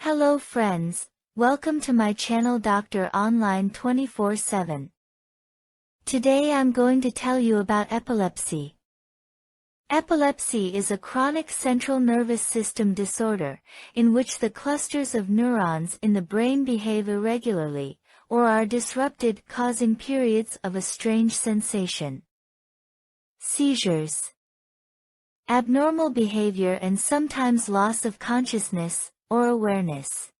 Hello friends, welcome to my channel Dr. Online 24/7. Today I'm going to tell you about epilepsy. Epilepsy is a chronic central nervous system disorder, in which the clusters of neurons in the brain behave irregularly, or are disrupted, causing periods of a strange sensation. Seizures. Abnormal behavior and sometimes loss of consciousness, or awareness.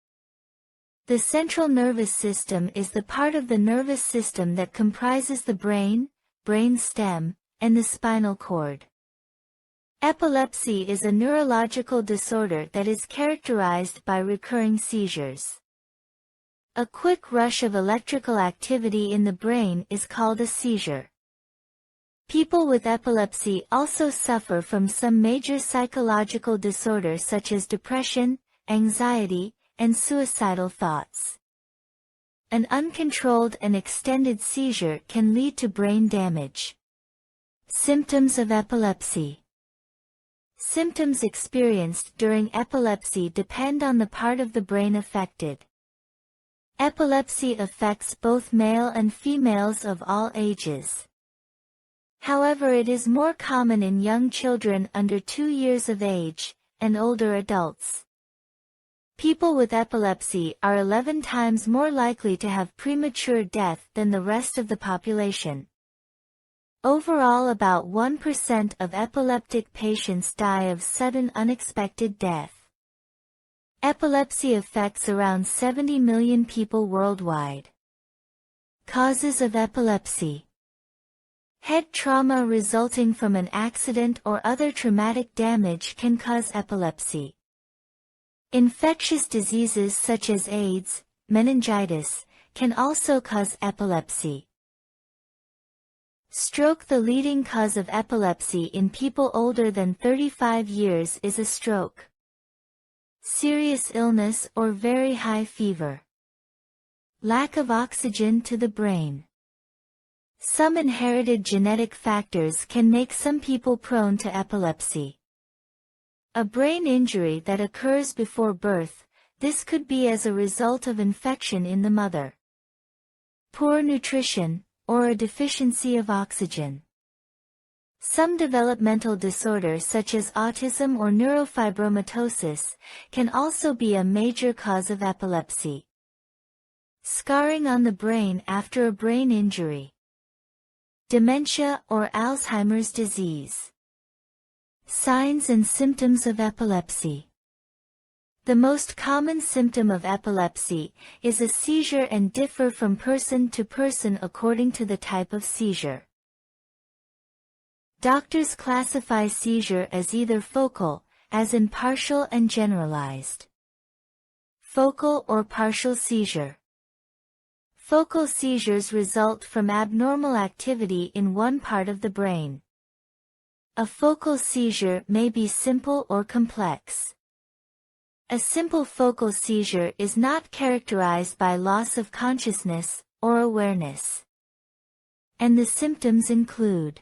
The central nervous system is the part of the nervous system that comprises the brain, brain stem, and the spinal cord. Epilepsy is a neurological disorder that is characterized by recurring seizures. A quick rush of electrical activity in the brain is called a seizure. People with epilepsy also suffer from some major psychological disorders such as depression, anxiety, and suicidal thoughts. An uncontrolled and extended seizure can lead to brain damage. Symptoms of epilepsy. Symptoms experienced during epilepsy depend on the part of the brain affected. Epilepsy affects both male and females of all ages. However, it is more common in young children under 2 years of age, and older adults. People with epilepsy are 11 times more likely to have premature death than the rest of the population. Overall, about 1% of epileptic patients die of sudden unexpected death. Epilepsy affects around 70 million people worldwide. Causes of epilepsy. Head trauma resulting from an accident or other traumatic damage can cause epilepsy. Infectious diseases such as AIDS, meningitis, can also cause epilepsy. Stroke. The leading cause of epilepsy in people older than 35 years is a stroke. Serious illness or very high fever. Lack of oxygen to the brain. Some inherited genetic factors can make some people prone to epilepsy. A brain injury that occurs before birth, this could be as a result of infection in the mother. Poor nutrition, or a deficiency of oxygen. Some developmental disorders such as autism or neurofibromatosis can also be a major cause of epilepsy. Scarring on the brain after a brain injury. Dementia or Alzheimer's disease. Signs and symptoms of epilepsy. The most common symptom of epilepsy is a seizure and differ from person to person according to the type of seizure. Doctors classify seizure as either focal, as in partial and generalized. Focal or partial seizure. Focal seizures result from abnormal activity in one part of the brain. A focal seizure may be simple or complex. A simple focal seizure is not characterized by loss of consciousness or awareness. And the symptoms include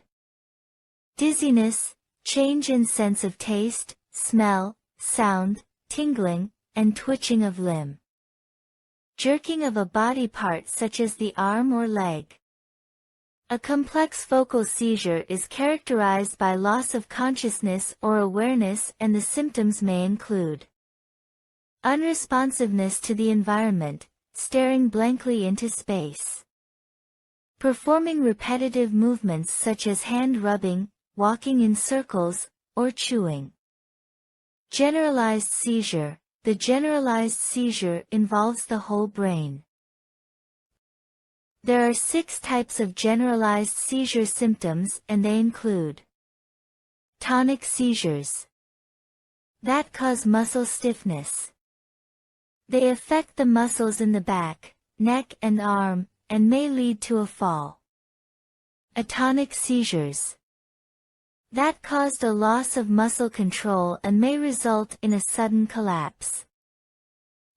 dizziness, change in sense of taste, smell, sound, tingling, and twitching of limb. Jerking of a body part such as the arm or leg. A complex focal seizure is characterized by loss of consciousness or awareness, and the symptoms may include unresponsiveness to the environment, staring blankly into space. Performing repetitive movements such as hand rubbing, walking in circles, or chewing. Generalized seizure. The generalized seizure involves the whole brain. There are 6 types of generalized seizure symptoms, and they include tonic seizures that cause muscle stiffness. They affect the muscles in the back, neck and arm, and may lead to a fall. Atonic seizures that caused a loss of muscle control and may result in a sudden collapse.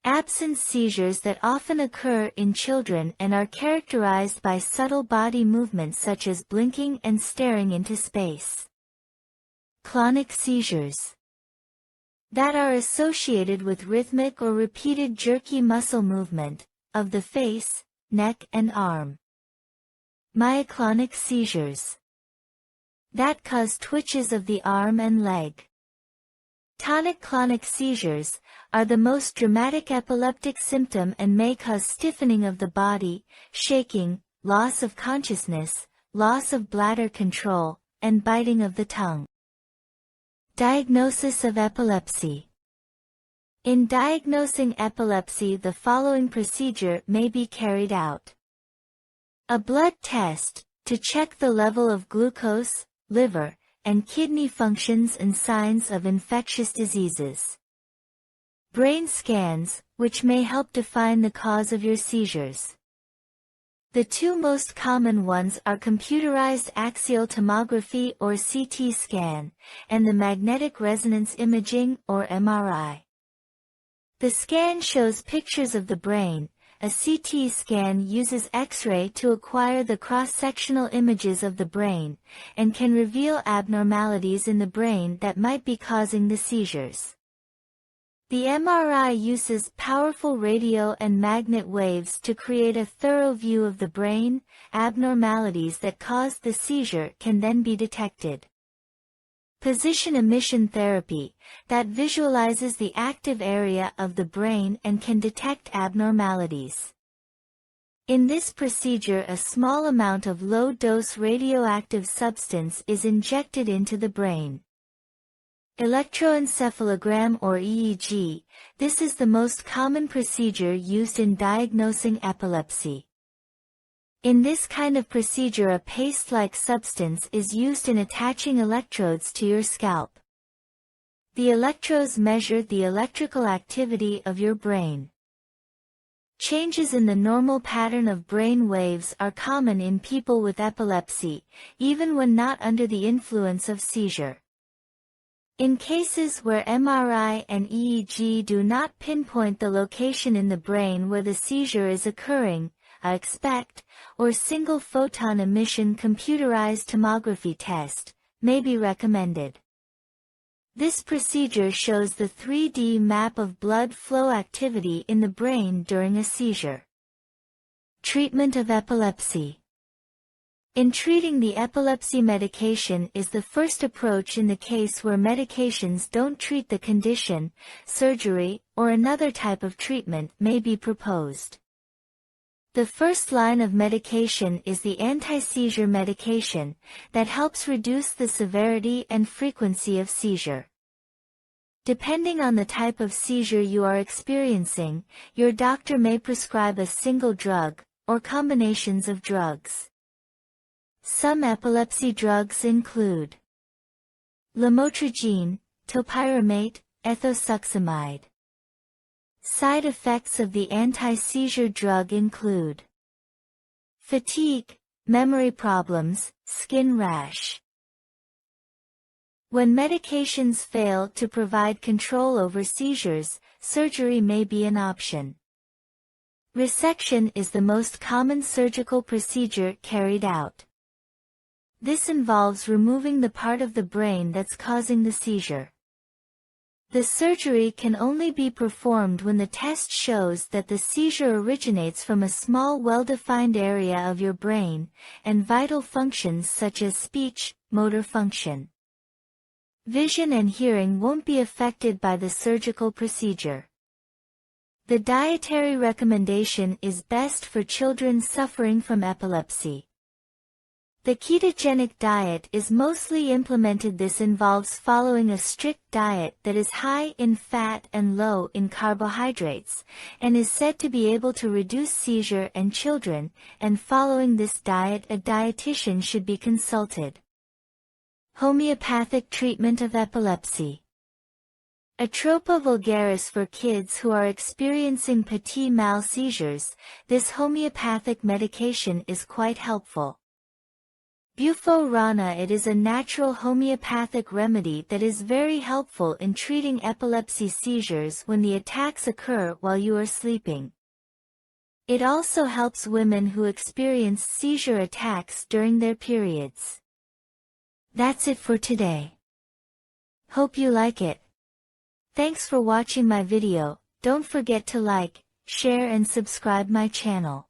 Absence seizures that often occur in children and are characterized by subtle body movements such as blinking and staring into space. Clonic seizures that are associated with rhythmic or repeated jerky muscle movement of the face, neck and arm. Myoclonic seizures that cause twitches of the arm and leg. Tonic-clonic seizures are the most dramatic epileptic symptom and may cause stiffening of the body, shaking, loss of consciousness, loss of bladder control, and biting of the tongue. Diagnosis of epilepsy. In diagnosing epilepsy, the following procedure may be carried out. A blood test, to check the level of glucose, liver, and kidney functions and signs of infectious diseases. Brain scans, which may help define the cause of your seizures. The two most common ones are computerized axial tomography or CT scan, and the magnetic resonance imaging or MRI. The scan shows pictures of the brain. A CT scan uses X-ray to acquire the cross-sectional images of the brain, and can reveal abnormalities in the brain that might be causing the seizures. The MRI uses powerful radio and magnet waves to create a thorough view of the brain. Abnormalities that caused the seizure can then be detected. Position emission therapy, that visualizes the active area of the brain and can detect abnormalities. In this procedure, a small amount of low-dose radioactive substance is injected into the brain. Electroencephalogram or EEG, this is the most common procedure used in diagnosing epilepsy. In this kind of procedure, a paste-like substance is used in attaching electrodes to your scalp. The electrodes measure the electrical activity of your brain. Changes in the normal pattern of brain waves are common in people with epilepsy, even when not under the influence of seizure. In cases where MRI and EEG do not pinpoint the location in the brain where the seizure is occurring, a SPECT, or single photon emission computerized tomography test, may be recommended. This procedure shows the 3D map of blood flow activity in the brain during a seizure. Treatment of epilepsy. In treating the epilepsy, medication is the first approach. In the case where medications don't treat the condition, surgery, or another type of treatment may be proposed. The first line of medication is the anti-seizure medication, that helps reduce the severity and frequency of seizure. Depending on the type of seizure you are experiencing, your doctor may prescribe a single drug, or combinations of drugs. Some epilepsy drugs include lamotrigine, topiramate, ethosuximide. Side effects of the anti-seizure drug include fatigue, memory problems, skin rash. When medications fail to provide control over seizures, surgery may be an option. Resection is the most common surgical procedure carried out. This involves removing the part of the brain that's causing the seizure. The surgery can only be performed when the test shows that the seizure originates from a small well-defined area of your brain, and vital functions such as speech, motor function. Vision and hearing won't be affected by the surgical procedure. The dietary recommendation is best for children suffering from epilepsy. The ketogenic diet is mostly implemented. This involves following a strict diet that is high in fat and low in carbohydrates, and is said to be able to reduce seizure in children, and following this diet a dietitian should be consulted. Homeopathic treatment of epilepsy. Atropa vulgaris for kids who are experiencing petit mal seizures. This homeopathic medication is quite helpful. Bufo rana. It is a natural homeopathic remedy that is very helpful in treating epilepsy seizures when the attacks occur while you are sleeping. It also helps women who experience seizure attacks during their periods. That's it for today. Hope you like it. Thanks for watching my video. Don't forget to like, share and subscribe my channel.